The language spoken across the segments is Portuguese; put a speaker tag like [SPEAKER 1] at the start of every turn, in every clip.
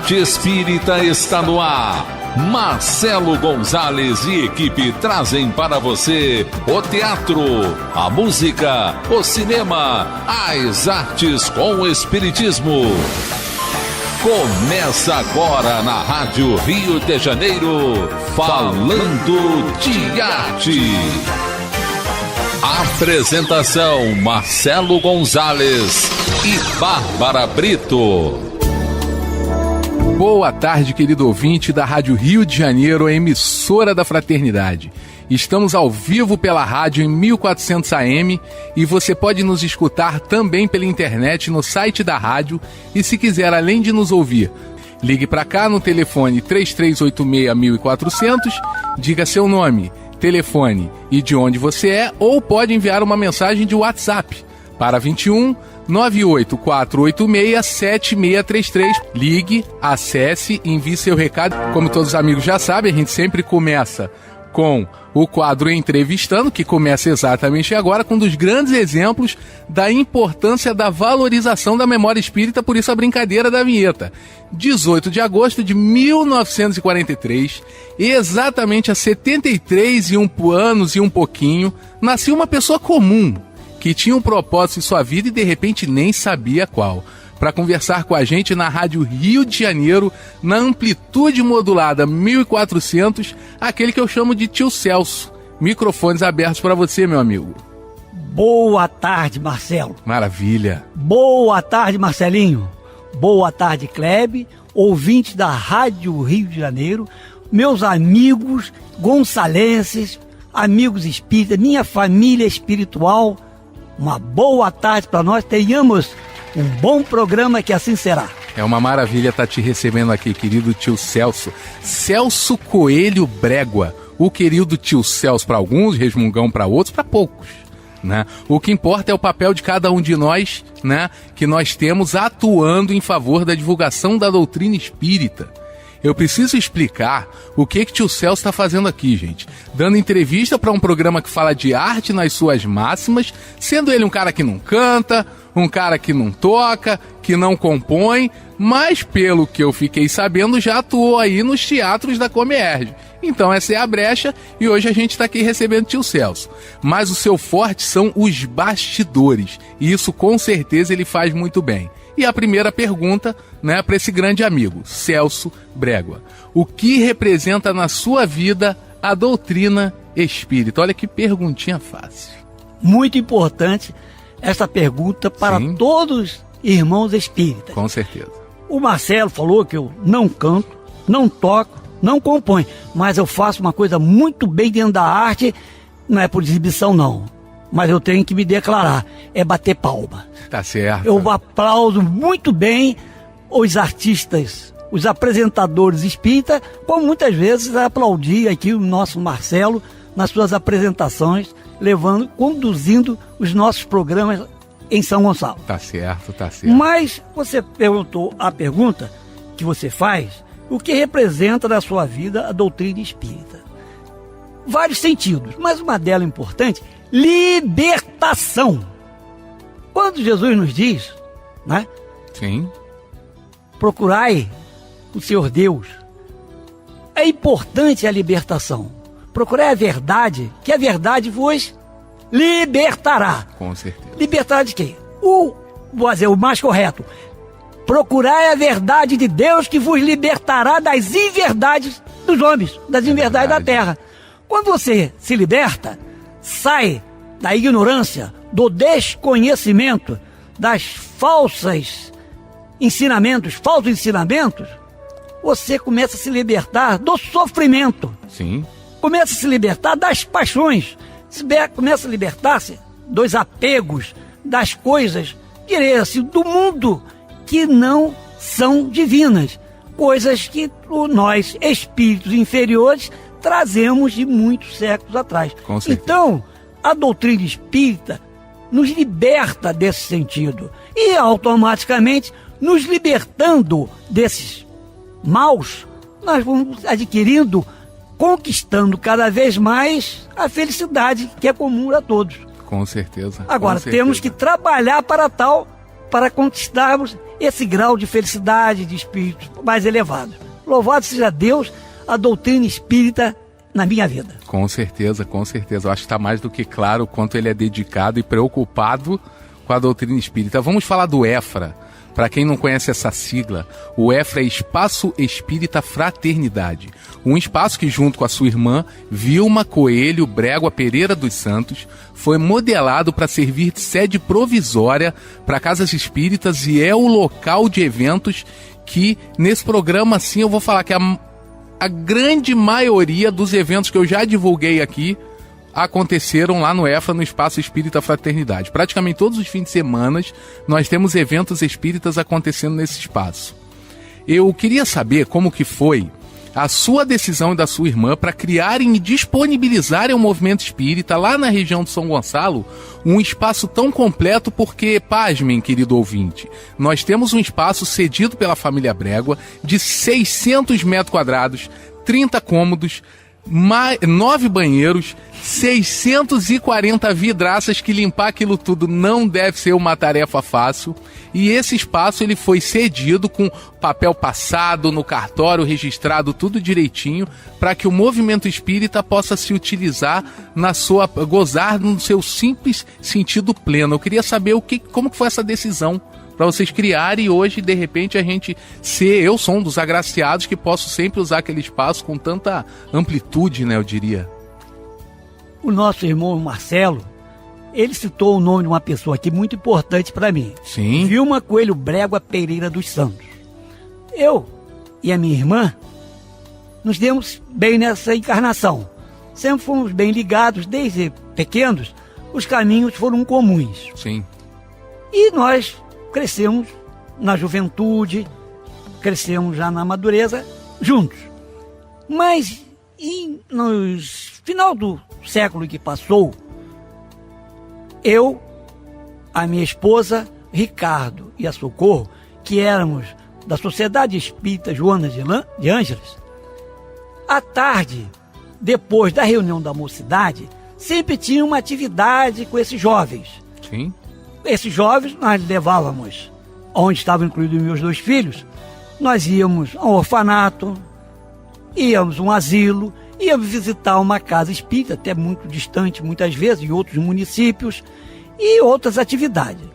[SPEAKER 1] Arte Espírita está no ar. Marcelo Gonzalez e equipe trazem para você o teatro, a música, o cinema, as artes com o espiritismo. Começa agora na Rádio Rio de Janeiro, Falando de Arte. Apresentação: Marcelo Gonzalez e Bárbara Brito.
[SPEAKER 2] Boa tarde, querido ouvinte da Rádio Rio de Janeiro, a emissora da Fraternidade. Estamos ao vivo pela rádio em 1400 AM e você pode nos escutar também pela internet no site da rádio. E se quiser, além de nos ouvir, ligue para cá no telefone 3386-1400, diga seu nome, telefone e de onde você é, ou pode enviar uma mensagem de WhatsApp para 21 98486-7633. Ligue, acesse e envie seu recado. Como todos os amigos já sabem, a gente sempre começa com o quadro Entrevistando, que começa exatamente agora, com um dos grandes exemplos da importância da valorização da memória espírita, por isso a brincadeira da vinheta. 18 de agosto de 1943, exatamente há 73 anos e um pouquinho, nasceu uma pessoa comum, que tinha um propósito em sua vida e de repente nem sabia qual. Para conversar com a gente na Rádio Rio de Janeiro, na amplitude modulada 1400, aquele que eu chamo de Tio Celso. Microfones abertos para você, meu amigo.
[SPEAKER 3] Boa tarde, Marcelo.
[SPEAKER 2] Maravilha.
[SPEAKER 3] Boa tarde, Marcelinho. Boa tarde, Klebe, ouvintes da Rádio Rio de Janeiro, meus amigos gonçalenses, amigos espíritas, minha família espiritual. Uma boa tarde para nós, tenhamos um bom programa, que assim será.
[SPEAKER 2] É uma maravilha estar te recebendo aqui, querido tio Celso. Celso Coelho Brégua, o querido tio Celso para alguns, resmungão para outros, para poucos, né? O que importa é o papel de cada um de nós, né, que nós temos atuando em favor da divulgação da doutrina espírita. Eu preciso explicar o que tio Celso está fazendo aqui, gente. Dando entrevista para um programa que fala de arte nas suas máximas, sendo ele um cara que não canta, um cara que não toca, que não compõe, mas pelo que eu fiquei sabendo, já atuou aí nos teatros da Comierge. Então essa é a brecha e hoje a gente está aqui recebendo tio Celso. Mas o seu forte são os bastidores, e isso com certeza ele faz muito bem. E a primeira pergunta, né, para esse grande amigo, Celso Brégua. O que representa na sua vida a doutrina espírita? Olha que perguntinha fácil.
[SPEAKER 3] Muito importante essa pergunta para
[SPEAKER 2] Sim.
[SPEAKER 3] todos irmãos espíritas.
[SPEAKER 2] Com certeza.
[SPEAKER 3] O Marcelo falou que eu não canto, não toco, não componho, mas eu faço uma coisa muito bem dentro da arte, não é por exibição não, mas eu tenho que me declarar, é bater palma.
[SPEAKER 2] Tá certo.
[SPEAKER 3] Eu aplaudo muito bem os artistas, os apresentadores espíritas, como muitas vezes aplaudi aqui o nosso Marcelo nas suas apresentações, conduzindo os nossos programas em São Gonçalo.
[SPEAKER 2] Tá certo, tá certo.
[SPEAKER 3] Mas você perguntou a pergunta que você faz, o que representa na sua vida a doutrina espírita? Vários sentidos, mas uma delas importante, libertação. Quando Jesus nos diz, né?
[SPEAKER 2] Sim.
[SPEAKER 3] Procurai o Senhor Deus. É importante a libertação. Procurai a verdade, que a verdade vos libertará.
[SPEAKER 2] Com certeza.
[SPEAKER 3] Libertar de quê? Vou dizer o mais correto. Procurai a verdade de Deus, que vos libertará das inverdades dos homens, das inverdades da terra. Quando você se liberta, sai da ignorância, do desconhecimento, das falsos ensinamentos, você começa a se libertar do sofrimento.
[SPEAKER 2] Sim.
[SPEAKER 3] Começa a se libertar das paixões. Começa a libertar-se dos apegos, das coisas, assim, do mundo que não são divinas. Coisas que nós, espíritos inferiores, trazemos de muitos séculos atrás.
[SPEAKER 2] Com certeza.
[SPEAKER 3] Então, a doutrina espírita nos liberta desse sentido. E automaticamente, nos libertando desses maus, nós vamos adquirindo, conquistando cada vez mais a felicidade que é comum a todos.
[SPEAKER 2] Com certeza.
[SPEAKER 3] Agora,
[SPEAKER 2] com certeza.
[SPEAKER 3] temos que trabalhar para conquistarmos esse grau de felicidade, de espírito mais elevado. Louvado seja Deus, a doutrina espírita na minha vida.
[SPEAKER 2] Com certeza, com certeza. Eu acho que está mais do que claro o quanto ele é dedicado e preocupado com a doutrina espírita. Vamos falar do EFRA. Para quem não conhece essa sigla, o EFRA é Espaço Espírita Fraternidade. Um espaço que, junto com a sua irmã, Vilma Coelho Brégua Pereira dos Santos, foi modelado para servir de sede provisória para casas espíritas e é o local de eventos que, nesse programa, assim, eu vou falar que a grande maioria dos eventos que eu já divulguei aqui aconteceram lá no EFRA, no Espaço Espírita Fraternidade. Praticamente todos os fins de semana nós temos eventos espíritas acontecendo nesse espaço. Eu queria saber como que foi a sua decisão e da sua irmã para criarem e disponibilizarem o movimento espírita lá na região de São Gonçalo, um espaço tão completo porque, pasmem, querido ouvinte, nós temos um espaço cedido pela família Brégua de 600 metros quadrados, 30 cômodos, 9 banheiros, 640 vidraças, que limpar aquilo tudo não deve ser uma tarefa fácil. E esse espaço ele foi cedido com papel passado no cartório, registrado tudo direitinho, para que o movimento espírita possa se utilizar gozar no seu simples sentido pleno. Eu queria saber como que foi essa decisão para vocês criarem e hoje, de repente, eu sou um dos agraciados que posso sempre usar aquele espaço com tanta amplitude, né, eu diria.
[SPEAKER 3] O nosso irmão Marcelo, ele citou o nome de uma pessoa aqui muito importante para mim.
[SPEAKER 2] Sim.
[SPEAKER 3] Vilma Coelho Brégua Pereira dos Santos. Eu e a minha irmã nos demos bem nessa encarnação. Sempre fomos bem ligados, desde pequenos, os caminhos foram comuns.
[SPEAKER 2] Sim.
[SPEAKER 3] E nós crescemos na juventude, crescemos já na madureza, juntos. Mas, no final do século que passou, eu, a minha esposa, Ricardo e a Socorro, que éramos da Sociedade Espírita Joana de Ângeles, à tarde, depois da reunião da mocidade, sempre tinha uma atividade com esses jovens.
[SPEAKER 2] Sim.
[SPEAKER 3] Esses jovens nós levávamos, onde estavam incluídos meus 2 filhos, nós íamos a um orfanato, íamos a um asilo, íamos visitar uma casa espírita, até muito distante muitas vezes, em outros municípios, e outras atividades.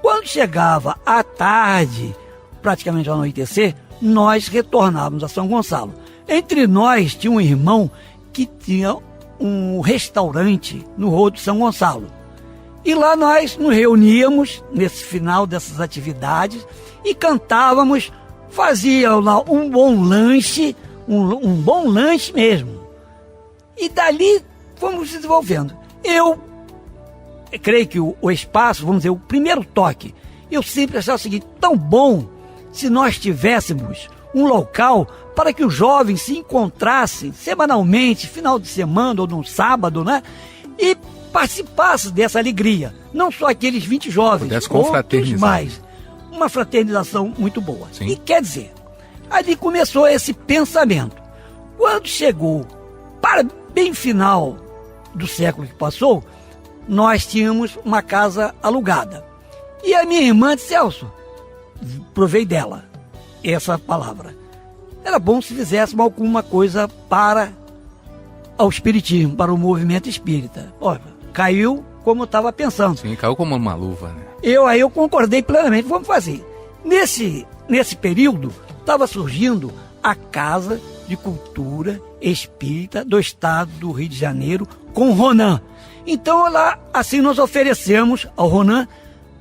[SPEAKER 3] Quando chegava à tarde, praticamente ao anoitecer, nós retornávamos a São Gonçalo. Entre nós tinha um irmão que tinha um restaurante no Rua de São Gonçalo. E lá nós nos reuníamos, nesse final dessas atividades, e cantávamos, fazia lá um bom lanche, um bom lanche mesmo. E dali fomos desenvolvendo. Eu creio que o espaço, vamos dizer, o primeiro toque, eu sempre achava o seguinte: tão bom se nós tivéssemos um local para que os jovens se encontrassem semanalmente, final de semana ou num sábado, né? E participasse dessa alegria. Não só aqueles 20 jovens, outros mais. Uma fraternização muito boa.
[SPEAKER 2] Sim.
[SPEAKER 3] E quer dizer, ali começou esse pensamento. Quando chegou para bem final do século que passou, nós tínhamos uma casa alugada. E a minha irmã disse: Celso, provei dela essa palavra, era bom se fizéssemos alguma coisa para o espiritismo, para o movimento espírita. Olha, caiu como eu estava pensando.
[SPEAKER 2] Sim, caiu como uma luva, né?
[SPEAKER 3] Aí eu concordei plenamente, vamos fazer. Nesse período, estava surgindo a Casa de Cultura Espírita do Estado do Rio de Janeiro, com o Ronan. Então, lá, assim, nós oferecemos ao Ronan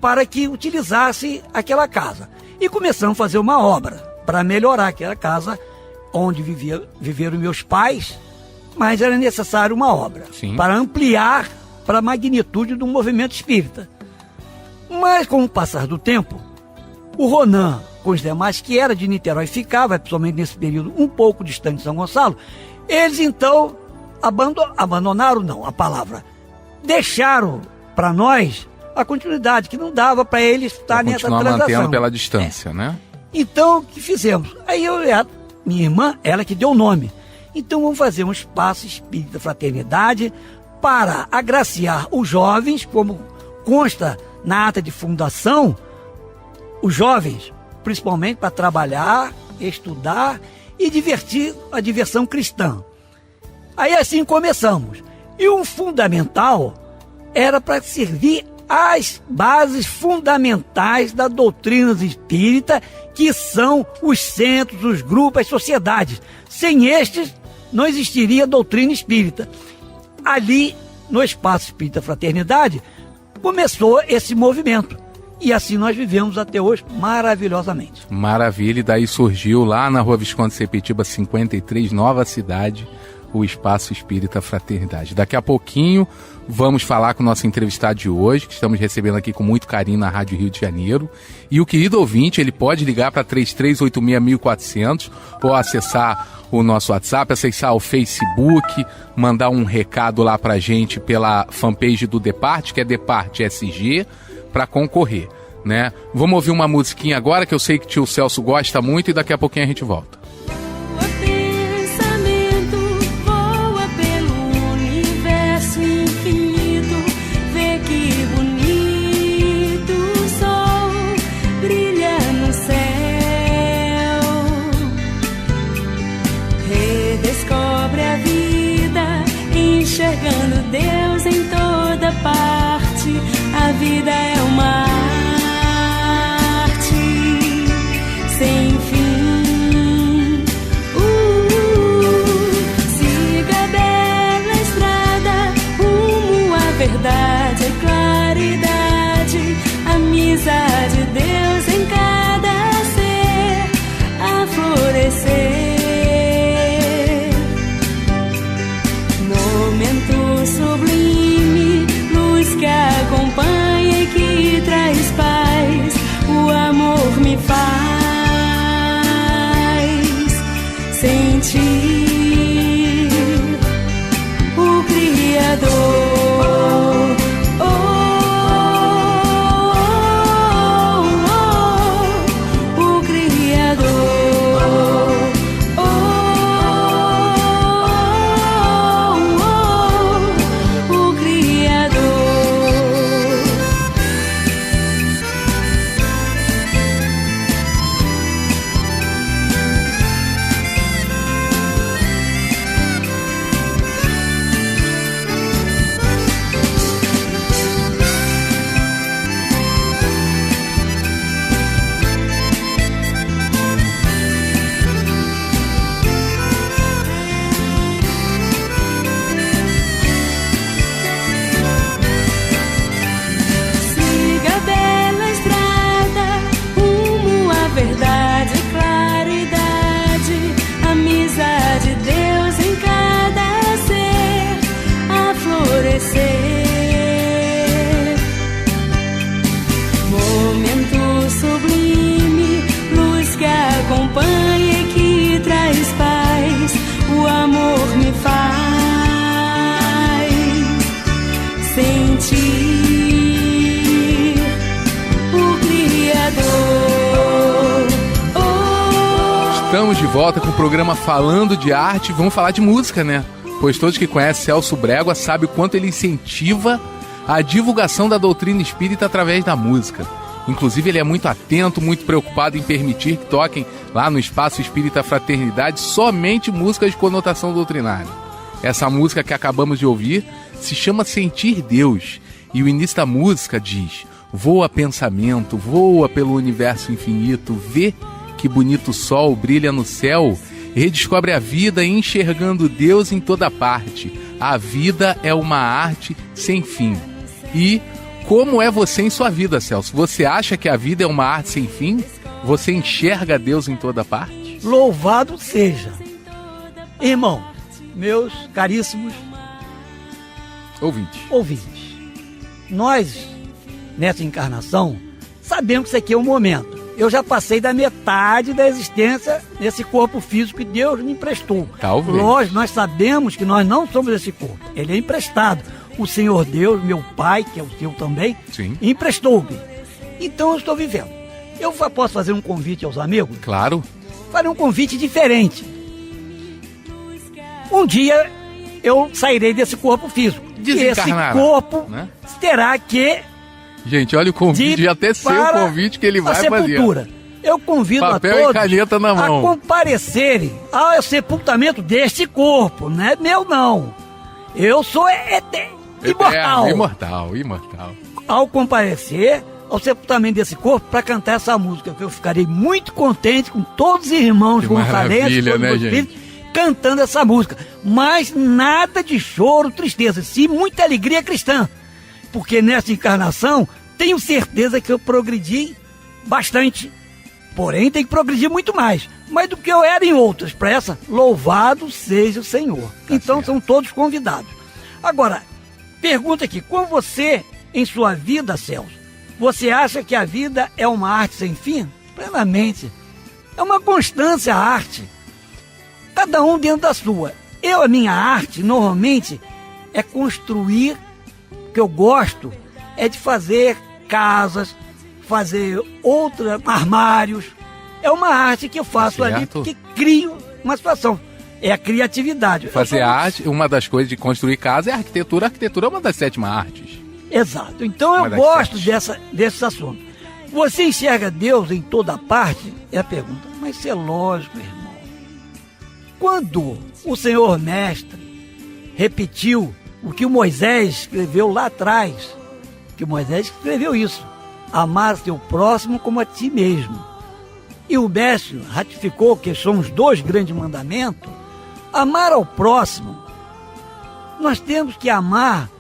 [SPEAKER 3] para que utilizasse aquela casa. E começamos a fazer uma obra para melhorar aquela casa onde viveram meus pais, mas era necessário uma obra.
[SPEAKER 2] Sim. Para
[SPEAKER 3] ampliar para a magnitude do movimento espírita. Mas, com o passar do tempo, o Ronan, com os demais, que era de Niterói, ficava, principalmente nesse período, um pouco distante de São Gonçalo, eles então abandonaram, não, a palavra, deixaram para nós a continuidade, que não dava para eles estar nessa transação.
[SPEAKER 2] Mantendo pela distância, né?
[SPEAKER 3] Então, o que fizemos? Aí minha irmã, ela que deu o nome. Então, vamos fazer um espaço espírita fraternidade para agraciar os jovens, como consta na ata de fundação, os jovens, principalmente para trabalhar, estudar e divertir a diversão cristã. Aí assim começamos. E o fundamental era para servir as bases fundamentais da doutrina espírita, que são os centros, os grupos, as sociedades. Sem estes, não existiria doutrina espírita. Ali, no Espaço Espírita Fraternidade, começou esse movimento. E assim nós vivemos até hoje maravilhosamente.
[SPEAKER 2] Maravilha, e daí surgiu lá na Rua Visconde Sepetiba 53, Nova Cidade, o Espaço Espírita Fraternidade. Daqui a pouquinho vamos falar com o nosso entrevistado de hoje, que estamos recebendo aqui com muito carinho na Rádio Rio de Janeiro. E o querido ouvinte, ele pode ligar para 3386-1400 ou acessar o nosso WhatsApp, acessar o Facebook, mandar um recado lá pra gente pela fanpage do Departe, que é Departe SG, para concorrer, né? Vamos ouvir uma musiquinha agora, que eu sei que o tio Celso gosta muito, e daqui a pouquinho a gente volta.
[SPEAKER 4] Enxergando Deus em toda parte, a vida é uma arte sem fim. Siga a bela estrada, rumo à verdade e claridade, amizade, Deus em cada ser, a florescer. Sublime, luz que acompanha e que traz paz, o amor me faz sentir o Criador. Momento sublime, luz que acompanha e que traz paz, o amor me faz sentir o Criador.
[SPEAKER 2] Estamos de volta com o programa Falando de Arte. Vamos falar de música, né? Pois todos que conhecem Celso Brégua sabem o quanto ele incentiva a divulgação da doutrina espírita através da música. Inclusive, ele é muito atento, muito preocupado em permitir que toquem lá no Espaço Espírita Fraternidade somente músicas de conotação doutrinária. Essa música que acabamos de ouvir se chama Sentir Deus, e o início da música diz: voa pensamento, voa pelo universo infinito, vê que bonito sol brilha no céu, redescobre a vida enxergando Deus em toda parte. A vida é uma arte sem fim. E como é você em sua vida, Celso? Você acha que a vida é uma arte sem fim? Você enxerga Deus em toda parte?
[SPEAKER 3] Louvado seja. Irmão, meus caríssimos ouvintes, nós, nessa encarnação, sabemos que isso aqui é um momento. Eu já passei da metade da existência nesse corpo físico que Deus me emprestou.
[SPEAKER 2] Talvez.
[SPEAKER 3] Nós sabemos que nós não somos esse corpo. Ele é emprestado. O Senhor Deus, meu Pai, que é o seu também,
[SPEAKER 2] sim,
[SPEAKER 3] emprestou-me. Então eu estou vivendo. Eu posso fazer um convite aos amigos?
[SPEAKER 2] Claro.
[SPEAKER 3] Farei um convite diferente. Um dia eu sairei desse corpo físico.
[SPEAKER 2] Desencarnará,
[SPEAKER 3] e esse corpo,
[SPEAKER 2] né,
[SPEAKER 3] terá que
[SPEAKER 2] Gente, olha o convite, até sei o convite que ele vai fazer.
[SPEAKER 3] Eu convido
[SPEAKER 2] papel
[SPEAKER 3] a todos
[SPEAKER 2] e caneta na mão.
[SPEAKER 3] a comparecerem ao sepultamento deste corpo, não é meu não. Eu sou imortal.
[SPEAKER 2] Imortal.
[SPEAKER 3] Ao comparecer ao sepultamento desse corpo para cantar essa música, que eu ficarei muito contente com todos os irmãos gonçalenses,
[SPEAKER 2] né, gente?
[SPEAKER 3] Cantando essa música. Mas nada de choro, tristeza, sim muita alegria cristã. Porque nessa encarnação, tenho certeza que eu progredi bastante. Porém, tem que progredir muito mais do que eu era em outras. Para essa, louvado seja o Senhor. Então, certo. São todos convidados. Agora, pergunta aqui, como você, em sua vida, Celso, você acha que a vida é uma arte sem fim? Plenamente. É uma constância a arte. Cada um dentro da sua. A minha arte, normalmente, é construir. O que eu gosto é de fazer casas, fazer armários. É uma arte que eu faço ali, porque crio uma situação. É a criatividade.
[SPEAKER 2] Fazer arte, uma das coisas de construir casa é a arquitetura. A arquitetura é uma das 7 artes.
[SPEAKER 3] Exato. Então eu gosto desse assunto. Você enxerga Deus em toda parte? É a pergunta. Mas isso é lógico, irmão. Quando o Senhor Mestre repetiu o que o Moisés escreveu lá atrás, que o Moisés escreveu isso, amar seu próximo como a ti mesmo. E o Mestre ratificou que são os 2 grandes mandamentos. Amar ao próximo, nós temos que amar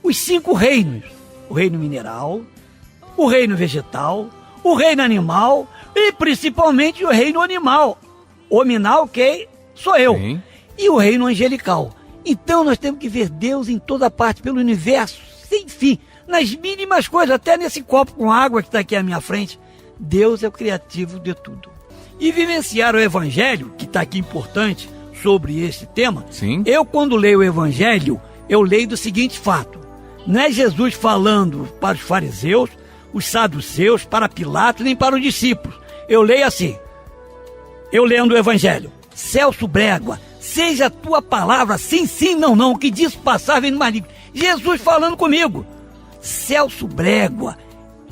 [SPEAKER 3] os 5 reinos. O reino mineral, o reino vegetal, o reino animal e principalmente o reino animal. Hominal, que sou eu. Sim. E o reino angelical. Então nós temos que ver Deus em toda parte, pelo universo, sem fim. Nas mínimas coisas, até nesse copo com água que está aqui à minha frente. Deus é o criativo de tudo. E vivenciar o Evangelho, que está aqui importante sobre esse tema.
[SPEAKER 2] Sim.
[SPEAKER 3] Eu, quando leio o Evangelho, eu leio do seguinte fato. Não é Jesus falando para os fariseus, os saduceus, para Pilatos, nem para os discípulos. Eu leio assim. Eu lendo o Evangelho. Celso Brégua, seja a tua palavra sim, sim, não, não, que disso passar vem no maligno. Jesus falando comigo. Celso Brégua,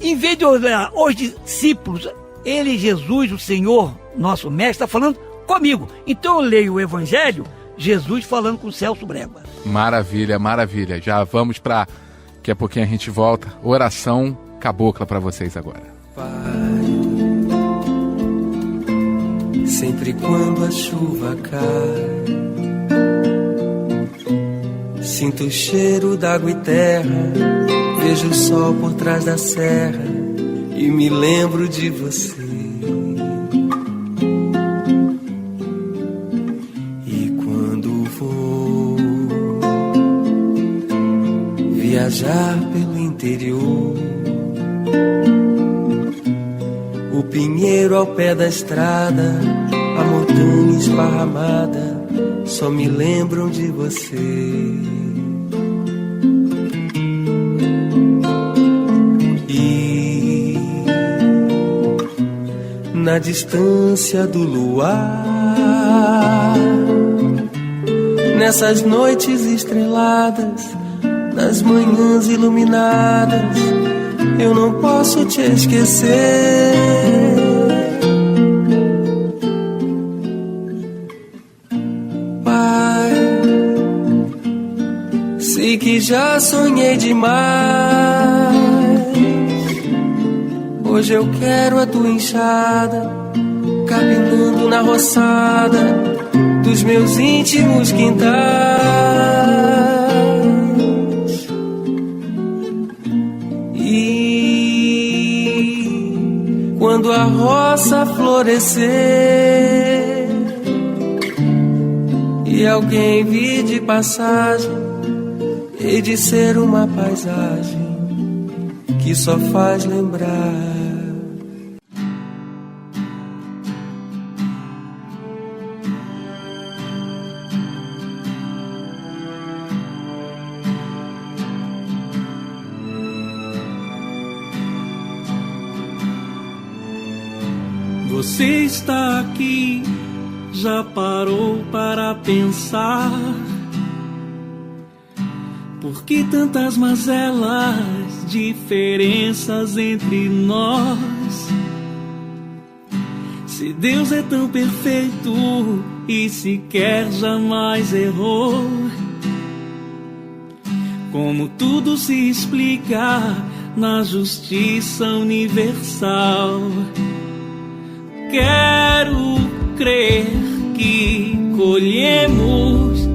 [SPEAKER 3] em vez de olhar os discípulos, ele, Jesus, o Senhor, nosso mestre, está falando comigo. Então eu leio o Evangelho, Jesus falando com o Celso Brégua.
[SPEAKER 2] Maravilha, maravilha. Já vamos para... Daqui a pouquinho a gente volta. Oração cabocla para vocês agora.
[SPEAKER 5] Pai, sempre quando a chuva cai, sinto o cheiro d'água e terra, vejo o sol por trás da serra e me lembro de você. E quando vou viajar pelo interior, o pinheiro ao pé da estrada, a montanha esparramada, só me lembram de você. E na distância do luar, nessas noites estreladas, nas manhãs iluminadas, eu não posso te esquecer. Pai, sei que já sonhei demais. Hoje eu quero a tua enxada, caminhando na roçada dos meus íntimos quintais. Quando a roça florescer e alguém vir de passagem, hei de ser uma paisagem que só faz lembrar.
[SPEAKER 6] Você está aqui, já parou para pensar Por que tantas mazelas, diferenças entre nós? Se Deus é tão perfeito e sequer jamais errou, como tudo se explica na justiça universal? Quero crer que colhemos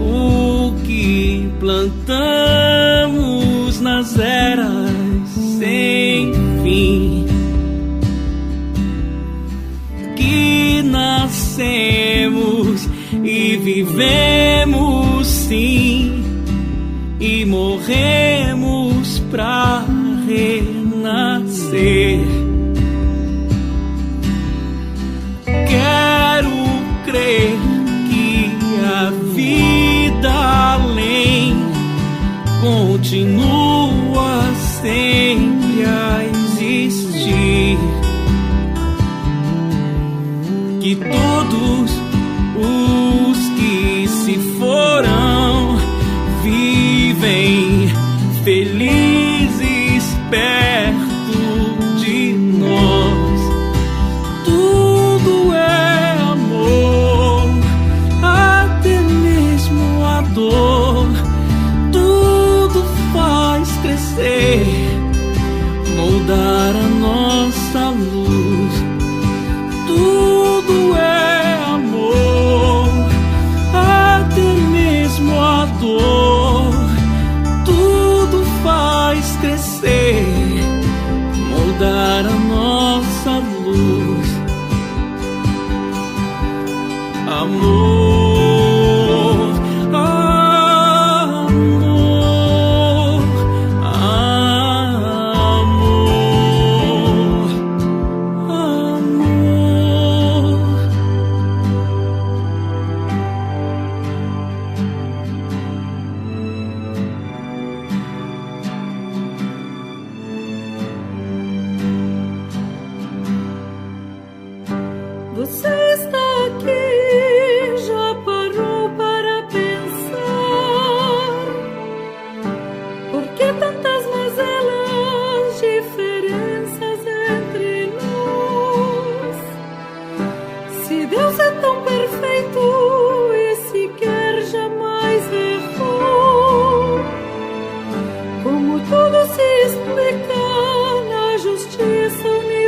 [SPEAKER 6] o que plantamos nas eras sem fim, que nascemos e vivemos sim, e morremos pra renascer. Quero crer que a vida além continua sempre a existir, que todos os que se foram vivem felizes perto de nós. Tudo é amor, até mesmo a dor. Tudo faz crescer, moldar a nossa luz. Tudo é amor, até mesmo a dor. Tudo faz crescer, moldar a nossa luz. Amor, amor, amor, amor.
[SPEAKER 4] Você está aqui, já parou para pensar? Por que tantas mazelas, diferenças entre nós? Se Deus é tão perfeito e sequer jamais errou, como tudo se explica na justiça universal?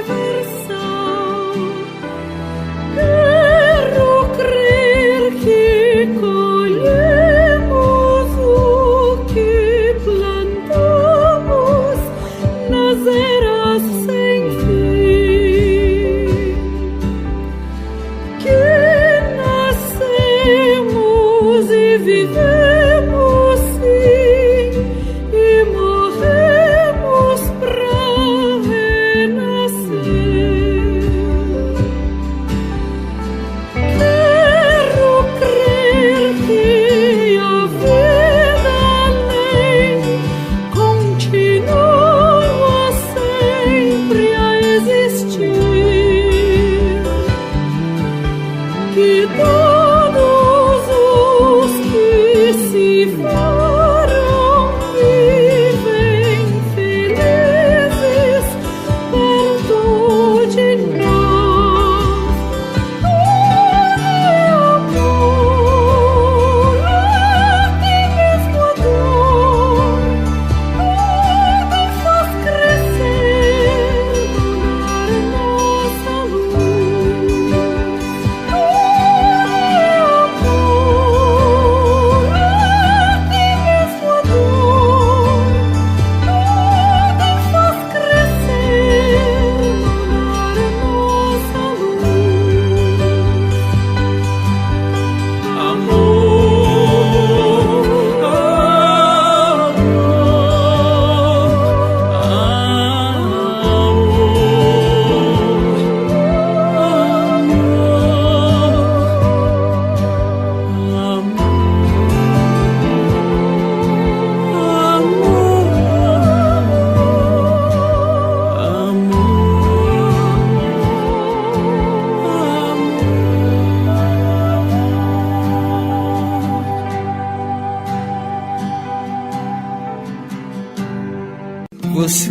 [SPEAKER 5] você.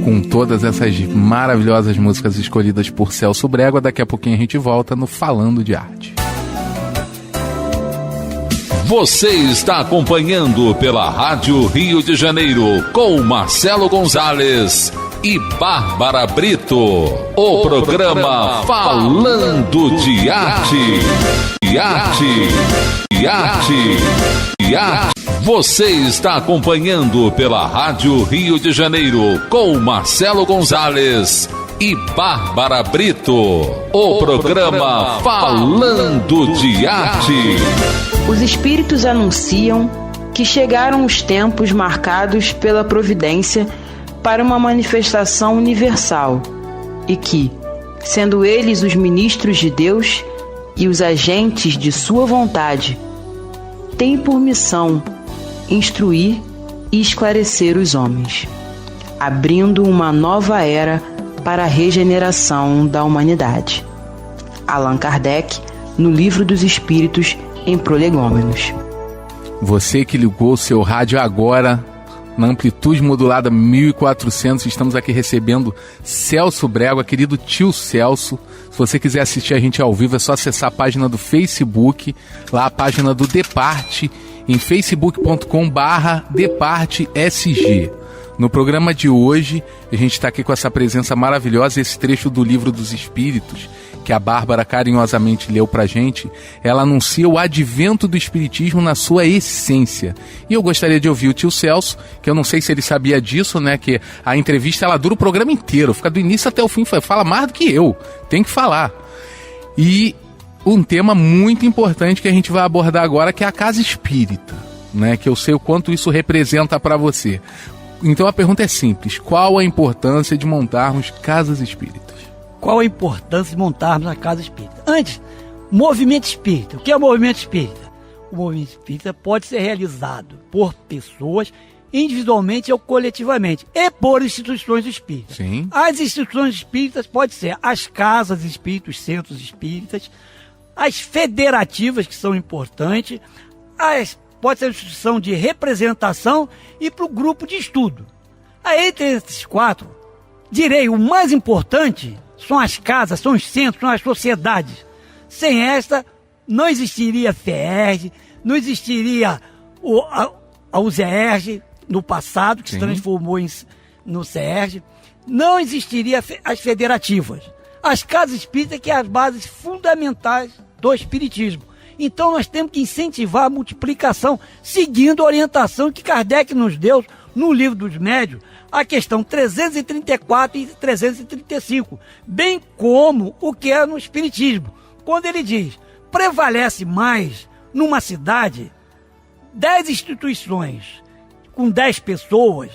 [SPEAKER 2] Com todas essas maravilhosas músicas escolhidas por Celso Brégua, daqui a pouquinho a gente volta no Falando de Arte.
[SPEAKER 1] Você está acompanhando pela Rádio Rio de Janeiro com Marcelo Gonzalez e Bárbara Brito. O programa Falando de Arte. Você está acompanhando pela Rádio Rio de Janeiro com Marcelo Gonzalez e Bárbara Brito. O programa Falando de Arte.
[SPEAKER 7] Os espíritos anunciam que chegaram os tempos marcados pela providência para uma manifestação universal e que, sendo eles os ministros de Deus e os agentes de sua vontade, têm por missão instruir e esclarecer os homens, abrindo uma nova era para a regeneração da humanidade. Allan Kardec, no Livro dos Espíritos, em Prolegômenos.
[SPEAKER 2] Você que ligou o seu rádio agora, na amplitude modulada 1400, estamos aqui recebendo Celso Brégua, querido tio Celso. Se você quiser assistir a gente ao vivo, é só acessar a página do Facebook, lá a página do Departe, em facebook.com/DeparteSG. No programa de hoje, a gente está aqui com essa presença maravilhosa, esse trecho do Livro dos Espíritos, que a Bárbara carinhosamente leu pra gente. Ela anuncia o advento do Espiritismo na sua essência. E eu gostaria de ouvir o tio Celso, que eu não sei se ele sabia disso, né, que a entrevista ela dura o programa inteiro, fica do início até o fim, fala mais do que eu, tem que falar. E um tema muito importante que a gente vai abordar agora, que é a casa espírita, né, que eu sei o quanto isso representa para você. Então a pergunta é simples: qual a importância de montarmos casas espíritas?
[SPEAKER 3] Qual a importância de montarmos a casa espírita? Antes, movimento espírita. O que é o movimento espírita? O movimento espírita pode ser realizado por pessoas individualmente ou coletivamente e por instituições espíritas.
[SPEAKER 2] Sim.
[SPEAKER 3] As instituições espíritas podem ser as casas espíritas, os centros espíritas, as federativas, que são importantes, pode ser uma instituição de representação e para o grupo de estudo. Aí, entre esses quatro, direi, o mais importante são as casas, são os centros, são as sociedades. Sem esta, não existiria a FEERJ, não existiria a UZERJ no passado, que se transformou no CERJ, não existiria as federativas. As casas espíritas, que é as bases fundamentais do espiritismo. Então nós temos que incentivar a multiplicação, seguindo a orientação que Kardec nos deu no Livro dos Médiuns, a questão 334 e 335, bem como o que é no Espiritismo, quando ele diz: prevalece mais numa cidade 10 instituições com 10 pessoas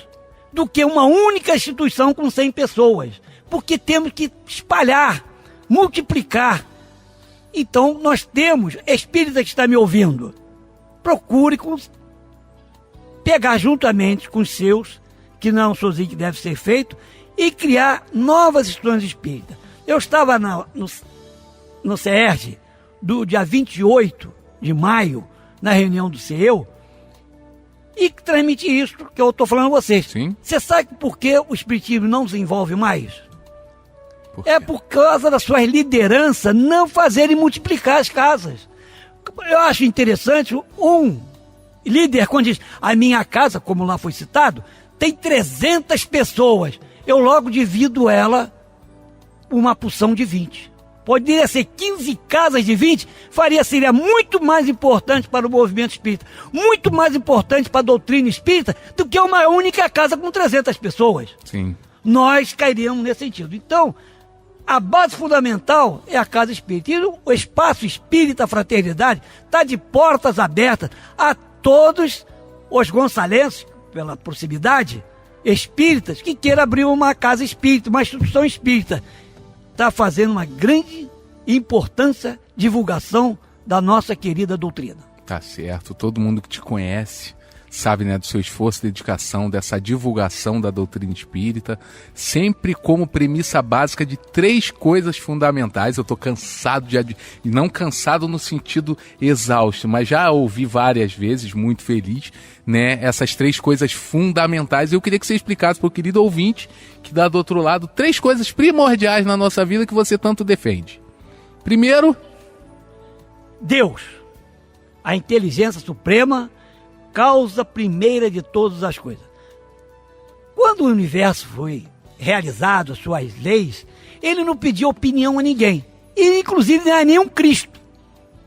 [SPEAKER 3] do que uma única instituição com 100 pessoas, porque temos que espalhar, multiplicar. Então nós temos, espírita que está me ouvindo, procure pegar juntamente com os seus, que não sozinho que deve ser feito, e criar novas instituições espíritas. Eu estava no CERJ, do dia 28 de maio, na reunião do CEU, e transmiti isso que eu estou falando a vocês.
[SPEAKER 2] Sim.
[SPEAKER 3] Você sabe por que o espiritismo não desenvolve mais? É por causa das suas lideranças não fazerem multiplicar as casas. Eu acho interessante um líder quando diz: a minha casa, como lá foi citado, tem 300 pessoas. Eu logo divido ela uma porção de 20. Poderia ser 15 casas de 20, seria muito mais importante para o movimento espírita, muito mais importante para a doutrina espírita, do que uma única casa com 300 pessoas.
[SPEAKER 2] Sim.
[SPEAKER 3] Nós cairíamos nesse sentido. Então, a base fundamental é a casa espírita. E o espaço espírita fraternidade está de portas abertas a todos os gonçalenses, pela proximidade, espíritas, que queiram abrir uma casa espírita, uma instituição espírita. Está fazendo uma grande importância divulgação da nossa querida doutrina.
[SPEAKER 2] Tá certo. Todo mundo que te conhece sabe, né, do seu esforço e dedicação, dessa divulgação da doutrina espírita, sempre como premissa básica de 3 coisas fundamentais. Eu estou cansado e não cansado no sentido exausto, mas já ouvi várias vezes, muito feliz, né, essas 3 coisas fundamentais. Eu queria que você explicasse para o querido ouvinte que dá do outro lado 3 coisas primordiais na nossa vida que você tanto defende. Primeiro,
[SPEAKER 3] Deus, a inteligência suprema, causa primeira de todas as coisas. Quando o universo foi realizado, suas leis, ele não pediu opinião a ninguém. E inclusive a nenhum Cristo.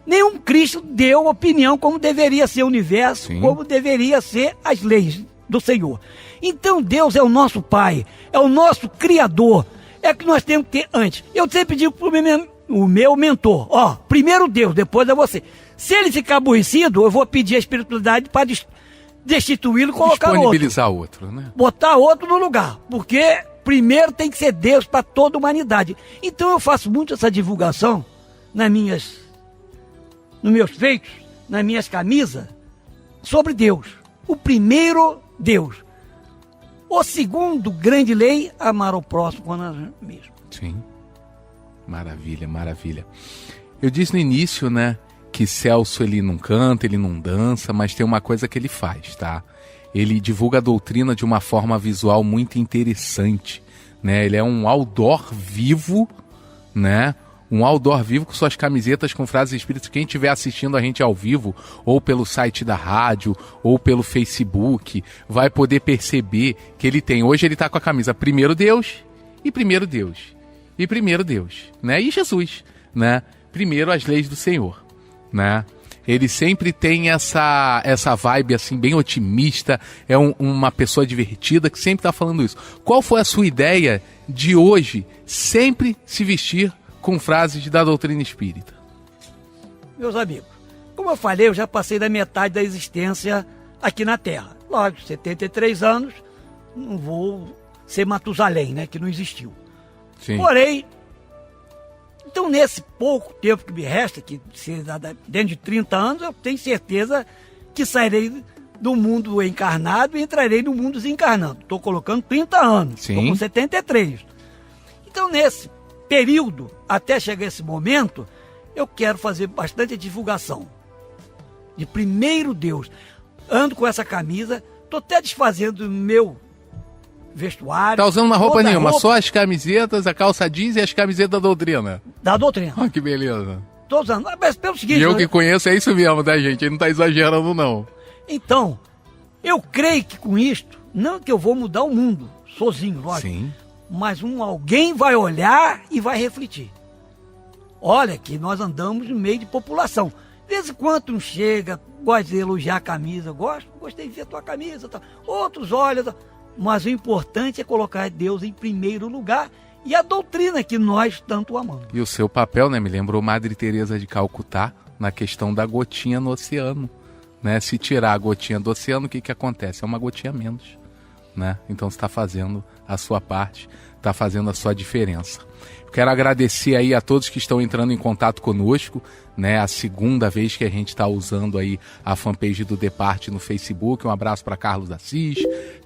[SPEAKER 3] Nenhum Cristo deu opinião como deveria ser o universo,
[SPEAKER 2] Sim.
[SPEAKER 3] como deveria ser as leis do Senhor. Então Deus é o nosso Pai, é o nosso Criador. É que nós temos que ter antes. Eu sempre digo para o meu mentor, primeiro Deus, depois é você. Se ele ficar aborrecido, eu vou pedir a espiritualidade para destituí-lo e colocar outro.
[SPEAKER 2] Disponibilizar outro, né?
[SPEAKER 3] Botar outro no lugar. Porque primeiro tem que ser Deus para toda a humanidade. Então eu faço muito essa divulgação nos meus feitos, nas minhas camisas, sobre Deus. O primeiro, Deus. O segundo, grande lei, amar o próximo como a nós mesmos.
[SPEAKER 2] Sim. Maravilha, maravilha. Eu disse no início, né, que Celso, ele não canta, ele não dança, mas tem uma coisa que ele faz, tá? Ele divulga a doutrina de uma forma visual muito interessante, né? Ele é um outdoor vivo, né? Um outdoor vivo com suas camisetas com frases espíritas. Quem estiver assistindo a gente ao vivo, ou pelo site da rádio, ou pelo Facebook, vai poder perceber que ele tem. Hoje ele tá com a camisa Primeiro Deus, e Primeiro Deus, e Primeiro Deus, né? E Jesus, né? Primeiro as leis do Senhor, né? Ele sempre tem essa vibe assim bem otimista, é uma pessoa divertida que sempre está falando isso. Qual foi a sua ideia de hoje sempre se vestir com frases da doutrina espírita?
[SPEAKER 3] Meus amigos, como eu falei, eu já passei da metade da existência aqui na Terra. Lógico, 73 anos, não vou ser Matusalém, né, que não existiu.
[SPEAKER 2] Sim.
[SPEAKER 3] Porém, então nesse pouco tempo que me resta, que dentro de 30 anos, eu tenho certeza que sairei do mundo encarnado e entrarei no mundo desencarnado. Estou colocando 30 anos, estou com 73. Então nesse período, até chegar esse momento, eu quero fazer bastante divulgação de primeiro Deus. Ando com essa camisa, estou até desfazendo o meu vestuário.
[SPEAKER 2] Tá usando uma roupa nenhuma, só as camisetas, a calça jeans e as camisetas da doutrina.
[SPEAKER 3] Da doutrina.
[SPEAKER 2] Ah, que beleza.
[SPEAKER 3] Estou usando, mas pelo seguinte...
[SPEAKER 2] E eu que conheço é isso mesmo, tá, gente? Ele não tá exagerando, não.
[SPEAKER 3] Então, eu creio que com isto, não que eu vou mudar o mundo, sozinho, lógico.
[SPEAKER 2] Sim.
[SPEAKER 3] Mas alguém vai olhar e vai refletir. Olha que nós andamos no meio de população. De vez em quando um chega, gosta de elogiar a camisa, gostei de ver a tua camisa, tá. Outros olham, tá. Mas o importante é colocar Deus em primeiro lugar e a doutrina que nós tanto amamos.
[SPEAKER 2] E o seu papel, né, me lembrou Madre Teresa de Calcutá, na questão da gotinha no oceano, né? Se tirar a gotinha do oceano, o que acontece? É uma gotinha menos, né? Então você está fazendo a sua parte, está fazendo a sua diferença. Quero agradecer aí a todos que estão entrando em contato conosco, né? A segunda vez que a gente está usando aí a fanpage do Departe no Facebook. Um abraço para Carlos Assis,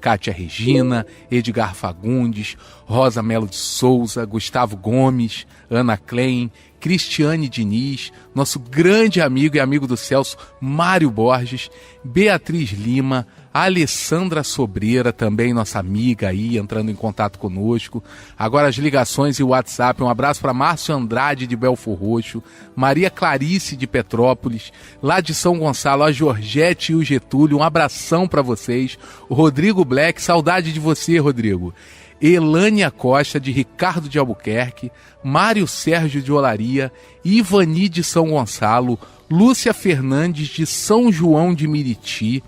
[SPEAKER 2] Kátia Regina, Edgar Fagundes, Rosa Melo de Souza, Gustavo Gomes, Ana Klein, Cristiane Diniz, nosso grande amigo e amigo do Celso, Mário Borges, Beatriz Lima, Alessandra Sobreira, também nossa amiga aí, entrando em contato conosco. Agora as ligações e o WhatsApp. Um abraço para Márcio Andrade de Belfor Roxo, Maria Clarice de Petrópolis, lá de São Gonçalo, a Georgette e o Getúlio. Um abração para vocês. O Rodrigo Black, saudade de você, Rodrigo. Elânia Costa, de Ricardo de Albuquerque, Mário Sérgio de Olaria, Ivani de São Gonçalo, Lúcia Fernandes de São João de Miriti.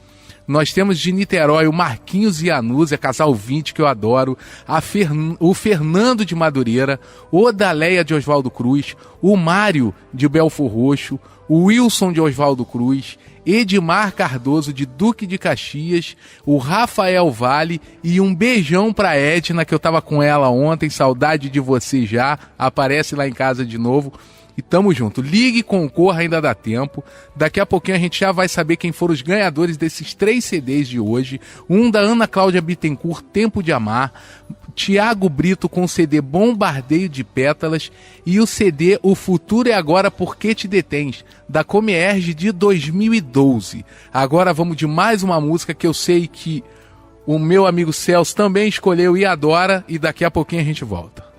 [SPEAKER 2] Nós temos de Niterói o Marquinhos e a Núzia, casal 20 que eu adoro, o Fernando de Madureira, o Odaleia de Oswaldo Cruz, o Mário de Belfor Roxo, o Wilson de Oswaldo Cruz, Edmar Cardoso de Duque de Caxias, o Rafael Vale e um beijão pra Edna, que eu tava com ela ontem, saudade de você já, aparece lá em casa de novo. E tamo junto. Ligue e concorra, ainda dá tempo. Daqui a pouquinho a gente já vai saber quem foram os ganhadores desses 3 CDs de hoje. Um da Ana Cláudia Bittencourt, Tempo de Amar. Tiago Brito com o CD Bombardeio de Pétalas. E o CD O Futuro é Agora, Por Que Te Detens, da Comierge de 2012. Agora vamos de mais uma música que eu sei que o meu amigo Celso também escolheu e adora. E daqui a pouquinho a gente volta.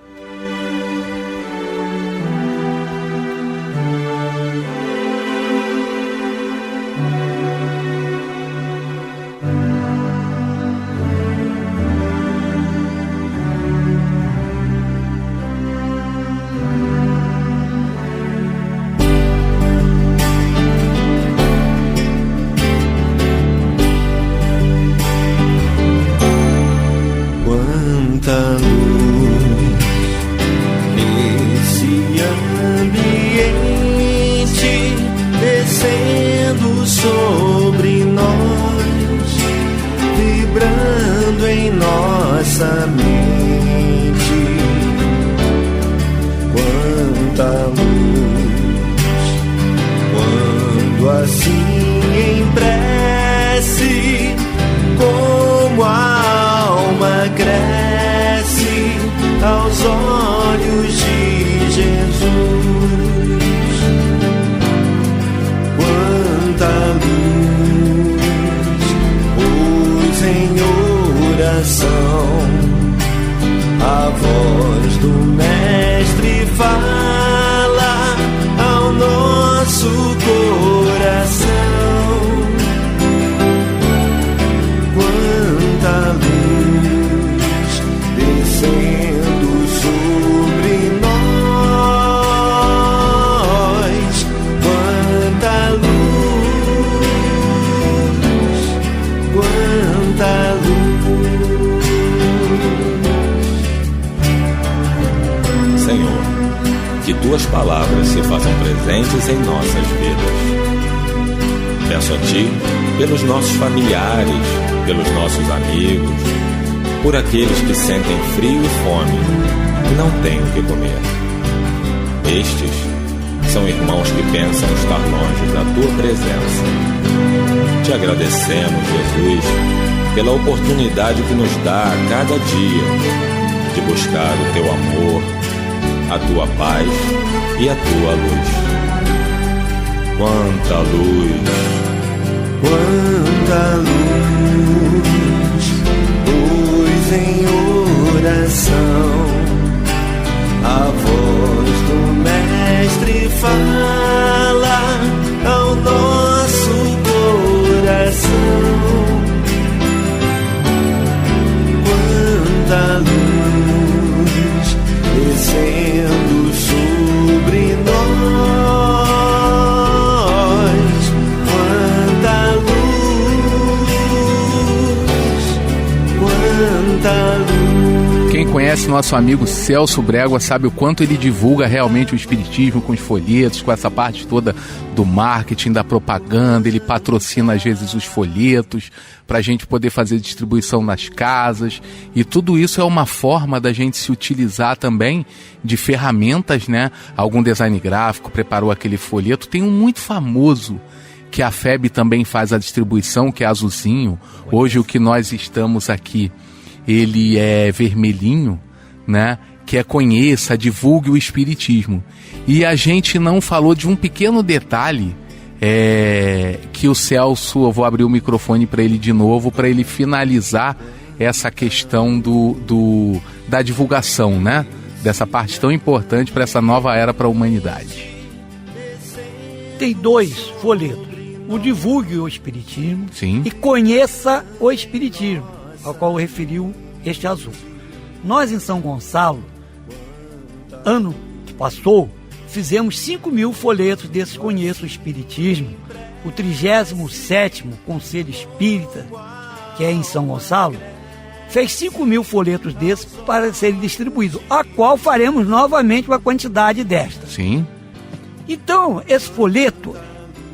[SPEAKER 5] A voz do Mestre fala ao nosso coração. Quanta luz descendo sobre nós, quanta luz, quanta luz.
[SPEAKER 8] Senhor, que Tuas palavras se façam presentes em nossas vidas. Peço a Ti pelos nossos familiares, pelos nossos amigos, por aqueles que sentem frio e fome e não têm o que comer. Estes são irmãos que pensam estar longe da Tua presença. Te agradecemos, Jesus, pela oportunidade que nos dá a cada dia de buscar o Teu amor, a Tua paz e a Tua luz. Quanta luz,
[SPEAKER 5] quanta luz, pois em oração a voz do Mestre fala ao nosso coração. Quanta luz descendo sobre nós, quanta luz, quanta luz.
[SPEAKER 2] Quem conhece nosso amigo Celso Brégua sabe o quanto ele divulga realmente o espiritismo com os folhetos, com essa parte toda do marketing, da propaganda. Ele patrocina às vezes os folhetos para a gente poder fazer distribuição nas casas, e tudo isso é uma forma da gente se utilizar também de ferramentas, né? Algum design gráfico preparou aquele folheto. Tem um muito famoso que a FEB também faz a distribuição, que é azulzinho. Hoje o que nós estamos aqui, ele é vermelhinho, né? Que é Conheça, Divulgue o Espiritismo. E a gente não falou de um pequeno detalhe, que o Celso, eu vou abrir o microfone para ele de novo, para ele finalizar essa questão da divulgação, né? Dessa parte tão importante para essa nova era para a humanidade.
[SPEAKER 3] Tem 2 folhetos: o Divulgue o Espiritismo.
[SPEAKER 2] Sim.
[SPEAKER 3] E Conheça o Espiritismo, ao qual referiu este azul. Nós em São Gonçalo, ano que passou, fizemos 5.000 folhetos desses Conheça o Espiritismo. O 37º Conselho Espírita, que é em São Gonçalo, fez 5.000 folhetos desses para serem distribuídos, a qual faremos novamente uma quantidade desta.
[SPEAKER 2] Sim.
[SPEAKER 3] Então, esse folheto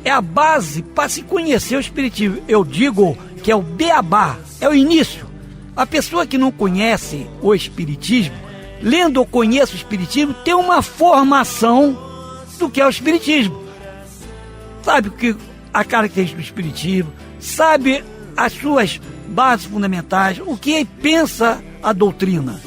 [SPEAKER 3] é a base para se conhecer o Espiritismo. Eu digo que é o beabá, é o início. A pessoa que não conhece o Espiritismo, lendo ou conhece o Espiritismo, tem uma formação do que é o espiritismo. Sabe o que a característica do espiritismo, sabe as suas bases fundamentais, o que pensa a doutrina.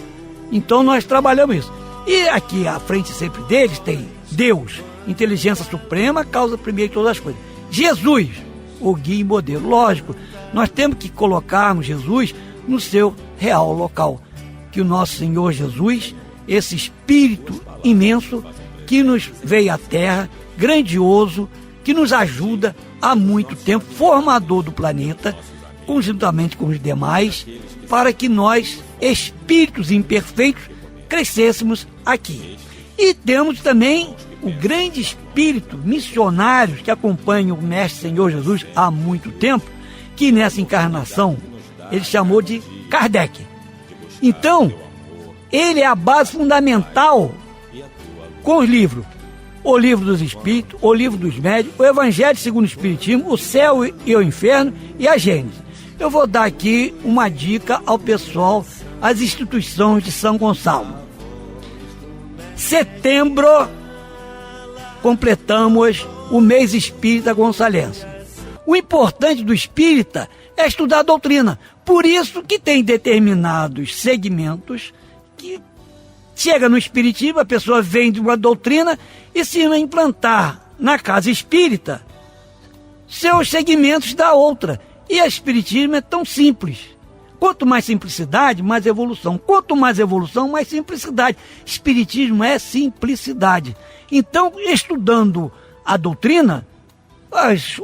[SPEAKER 3] Então nós trabalhamos isso. E aqui à frente sempre deles tem Deus, inteligência suprema, causa primeira de todas as coisas. Jesus, o guia e modelo. Lógico, nós temos que colocarmos Jesus no seu real local. Que o nosso Senhor Jesus, esse Espírito imenso que nos veio à Terra, grandioso, que nos ajuda há muito tempo, formador do planeta, conjuntamente com os demais, para que nós, espíritos imperfeitos, crescêssemos aqui. E temos também o grande espírito missionário que acompanha o Mestre Senhor Jesus há muito tempo, que nessa encarnação ele chamou de Kardec. Então, ele é a base fundamental com os livros. O Livro dos Espíritos, o Livro dos Médiuns, o Evangelho segundo o Espiritismo, o Céu e o Inferno e a Gênesis. Eu vou dar aqui uma dica ao pessoal, às instituições de São Gonçalo. Setembro, completamos o mês espírita gonçalense. O importante do espírita é estudar a doutrina. Por isso que tem determinados segmentos que chega no espiritismo, a pessoa vem de uma doutrina e se implantar na casa espírita, seus segmentos da outra. E o espiritismo é tão simples. Quanto mais simplicidade, mais evolução. Quanto mais evolução, mais simplicidade. Espiritismo é simplicidade. Então, estudando a doutrina,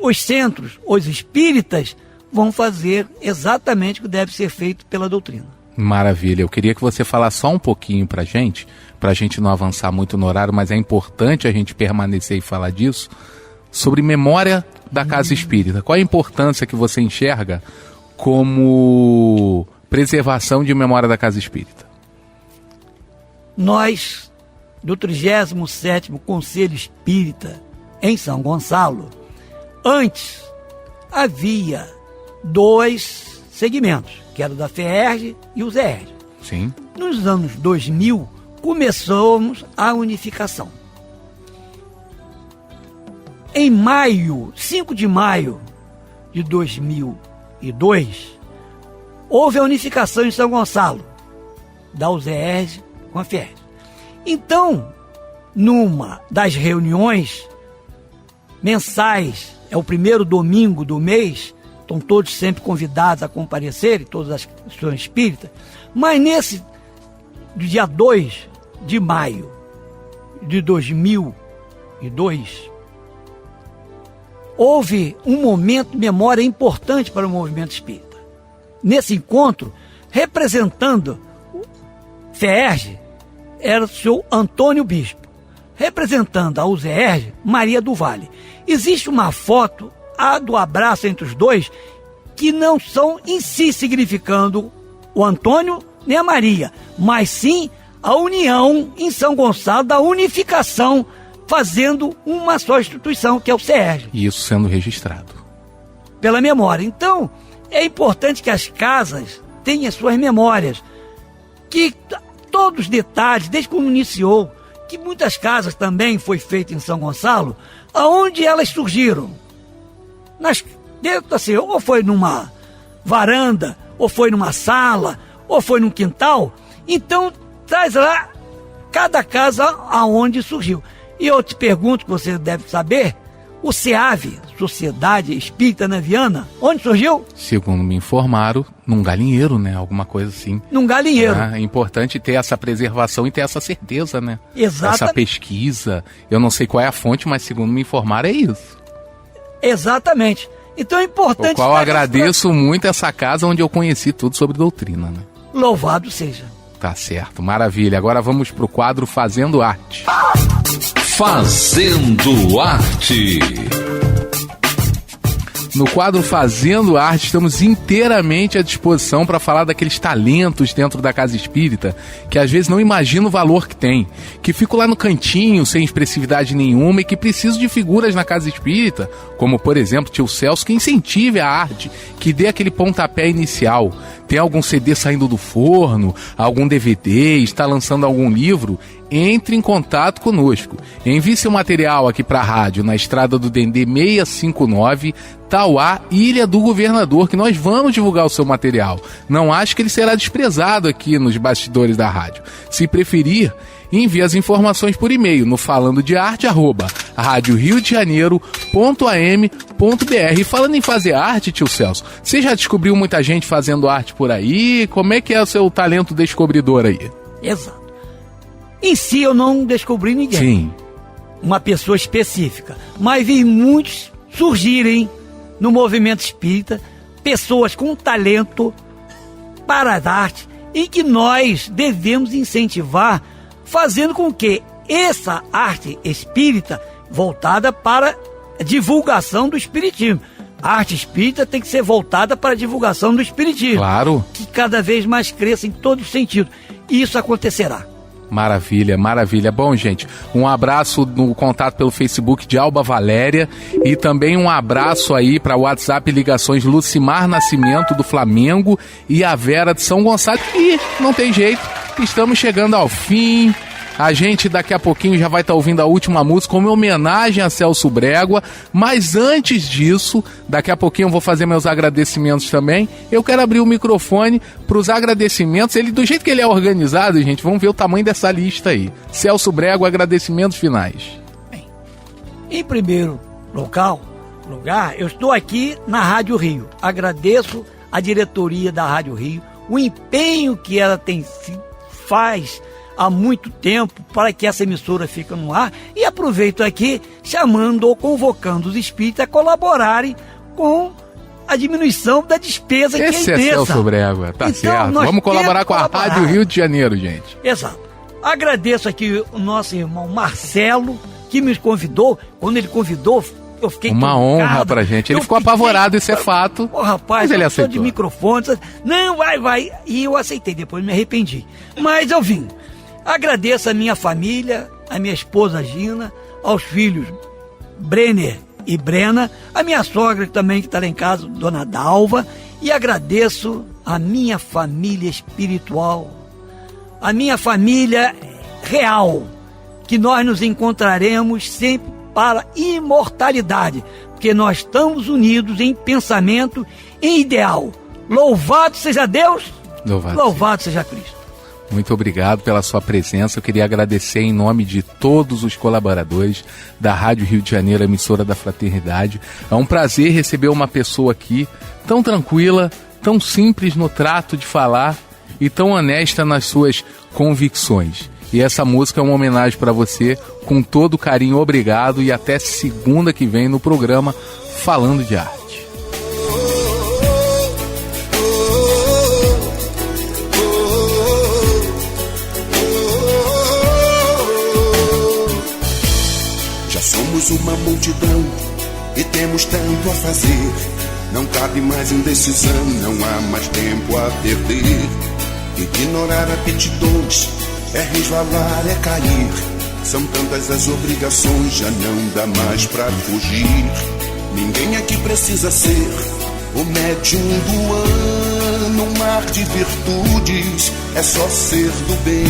[SPEAKER 3] os centros, os espíritas, vão fazer exatamente o que deve ser feito pela doutrina.
[SPEAKER 2] Maravilha. Eu queria que você falasse só um pouquinho pra gente não avançar muito no horário, mas é importante a gente permanecer e falar disso, sobre memória da Casa Espírita. Qual a importância que você enxerga como preservação de memória da Casa Espírita?
[SPEAKER 3] Nós, do 37º Conselho Espírita em São Gonçalo, antes havia 2 segmentos, que era o da FEERJ e o ZERJ.
[SPEAKER 2] Sim.
[SPEAKER 3] Nos anos 2000, começamos a unificação. Em 5 de maio de 2002, houve a unificação em São Gonçalo, da UZERJ com a FEERJ. Então, numa das reuniões mensais, é o primeiro domingo do mês, estão todos sempre convidados a comparecer, todas as instituições espíritas, mas nesse, do dia 2 de maio de 2002, houve um momento de memória importante para o movimento espírita. Nesse encontro, representando o FEERJ, era o senhor Antônio Bispo, representando a UZERJ, Maria do Vale. Existe uma foto, a do abraço entre os dois, que não são em si significando o Antônio nem a Maria, mas sim a união em São Gonçalo, da unificação, fazendo uma só instituição, que é o CERJ.
[SPEAKER 2] E isso sendo registrado.
[SPEAKER 3] Pela memória. Então, é importante que as casas tenham suas memórias, que todos os detalhes, desde quando iniciou, que muitas casas também foi feita em São Gonçalo, aonde elas surgiram. Dentro, assim, ou foi numa varanda, ou foi numa sala, ou foi num quintal. Então, traz lá cada casa aonde surgiu. E eu te pergunto, que você deve saber, o SEAV, Sociedade Espírita Neviana, onde surgiu?
[SPEAKER 2] Segundo me informaram, num galinheiro, né? Alguma coisa assim.
[SPEAKER 3] Num galinheiro.
[SPEAKER 2] É importante ter essa preservação e ter essa certeza, né?
[SPEAKER 3] Exatamente.
[SPEAKER 2] Essa pesquisa. Eu não sei qual é a fonte, mas segundo me informaram é isso.
[SPEAKER 3] Exatamente. Então é importante...
[SPEAKER 2] O qual eu agradeço muito essa casa onde eu conheci tudo sobre doutrina, né?
[SPEAKER 3] Louvado seja.
[SPEAKER 2] Tá certo, maravilha. Agora vamos pro quadro Fazendo Arte.
[SPEAKER 1] Fazendo Arte.
[SPEAKER 2] No quadro Fazendo Arte, estamos inteiramente à disposição para falar daqueles talentos dentro da Casa Espírita que às vezes não imagina o valor que tem, que ficam lá no cantinho sem expressividade nenhuma e que precisam de figuras na Casa Espírita, como por exemplo tio Celso, que incentive a arte, que dê aquele pontapé inicial. tem algum CD saindo do forno, algum DVD, está lançando algum livro, entre em contato conosco. Envie seu material aqui para a rádio, na Estrada do Dendê 659, Tauá, Ilha do Governador, que nós vamos divulgar o seu material. Não acho que ele será desprezado aqui nos bastidores da rádio. Se preferir, envie as informações por e-mail no falandodarte@radioriodejaneiro.am.br. E falando em fazer arte, tio Celso, você já descobriu muita gente fazendo arte por aí? Como é que é o seu talento descobridor aí?
[SPEAKER 3] Exato. Em si eu não descobri ninguém.
[SPEAKER 2] Sim.
[SPEAKER 3] Uma pessoa específica. Mas vi muitos surgirem no movimento espírita, pessoas com talento para as artes e que nós devemos incentivar, fazendo com que essa arte espírita voltada para a divulgação do espiritismo. A arte espírita tem que ser voltada para a divulgação do espiritismo.
[SPEAKER 2] Claro.
[SPEAKER 3] Que cada vez mais cresça em todos os sentidos. E isso acontecerá.
[SPEAKER 2] Maravilha, maravilha. Bom, gente, um abraço no contato pelo Facebook de Alba Valéria e também um abraço aí para o WhatsApp Ligações Lucimar Nascimento do Flamengo e a Vera de São Gonçalo. E não tem jeito, estamos chegando ao fim. A gente daqui a pouquinho já vai estar ouvindo a última música como homenagem a Celso Brégua, mas antes disso, daqui a pouquinho eu vou fazer meus agradecimentos também. Eu quero abrir o microfone para os agradecimentos. Ele, do jeito que ele é organizado, gente, vamos ver o tamanho dessa lista aí. Celso Brégua, agradecimentos finais.
[SPEAKER 3] Bem, em primeiro lugar, eu estou aqui na Rádio Rio. Agradeço a diretoria da Rádio Rio, o empenho que ela faz há muito tempo para que essa emissora fique no ar, e aproveito aqui chamando ou convocando os espíritas a colaborarem com a diminuição da despesa que é imensa.
[SPEAKER 2] Esse é Celso Brégua, tá então, certo. Vamos colaborar com a Rádio Rio de Janeiro, gente.
[SPEAKER 3] Exato. Agradeço aqui o nosso irmão Marcelo, que me convidou. Quando ele convidou, eu fiquei
[SPEAKER 2] uma honra pra gente. Ele ficou apavorado, isso é fato.
[SPEAKER 3] Ô, rapaz, eu sou de microfone. Não, vai. E eu aceitei, depois me arrependi. Mas eu vim. Agradeço a minha família, a minha esposa Gina, aos filhos Brenner e Brena, a minha sogra também que está lá em casa, Dona Dalva, e agradeço a minha família espiritual, a minha família real, que nós nos encontraremos sempre para a imortalidade, porque nós estamos unidos em pensamento, em ideal. Louvado seja Deus, louvado seja Cristo.
[SPEAKER 2] Muito obrigado pela sua presença. Eu queria agradecer em nome de todos os colaboradores da Rádio Rio de Janeiro, emissora da Fraternidade. É um prazer receber uma pessoa aqui tão tranquila, tão simples no trato de falar e tão honesta nas suas convicções. E essa música é uma homenagem para você, com todo carinho. Obrigado e até segunda que vem no programa Falando de Arte.
[SPEAKER 9] Somos uma multidão e temos tanto a fazer. Não cabe mais indecisão, não há mais tempo a perder. Ignorar aptidões é resvalar, é cair. São tantas as obrigações, já não dá mais pra fugir. Ninguém aqui precisa ser o médium do ano. Um mar de virtudes é só ser do bem.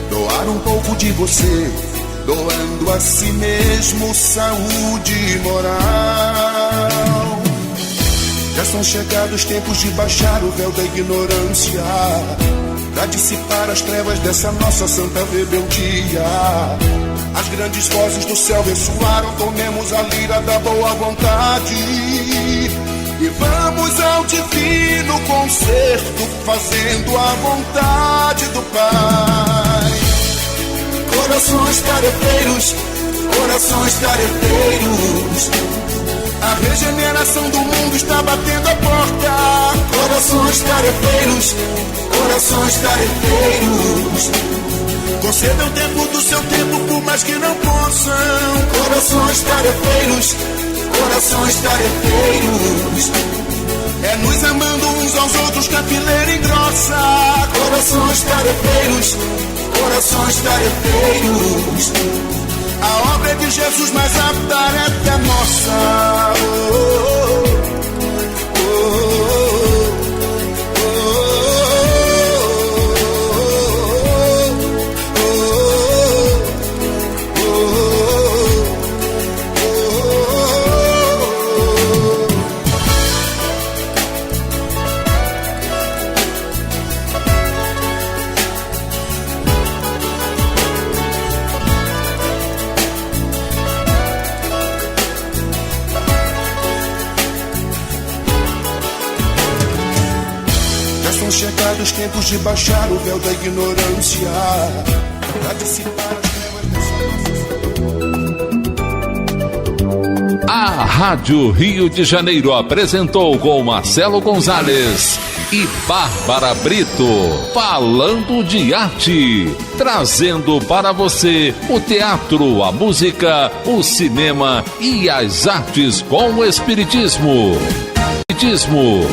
[SPEAKER 9] Doar um pouco de você, doando a si mesmo saúde e moral. Já são chegados tempos de baixar o véu da ignorância, pra dissipar as trevas dessa nossa santa rebeldia. As grandes vozes do céu ressoaram, tomemos a lira da boa vontade e vamos ao divino concerto, fazendo a vontade do Pai. Corações tarefeiros, corações tarefeiros, a regeneração do mundo está batendo a porta. Corações tarefeiros, corações tarefeiros, concedam o tempo do seu tempo, por mais que não possam. Corações tarefeiros, corações tarefeiros, é nos amando uns aos outros que a fileira engrossa. Corações tarefeiros, corações tarefeiros, a obra é de Jesus, mas a tarefa é nossa. Oh, oh, oh, oh, oh. chegados os tempos de baixar o véu da ignorância, pra dissipar as trevas dessa nossa.
[SPEAKER 1] A Rádio Rio de Janeiro apresentou com Marcelo Gonzalez e Bárbara Brito, falando de arte, trazendo para você o teatro, a música, o cinema e as artes com o espiritismo. Espiritismo.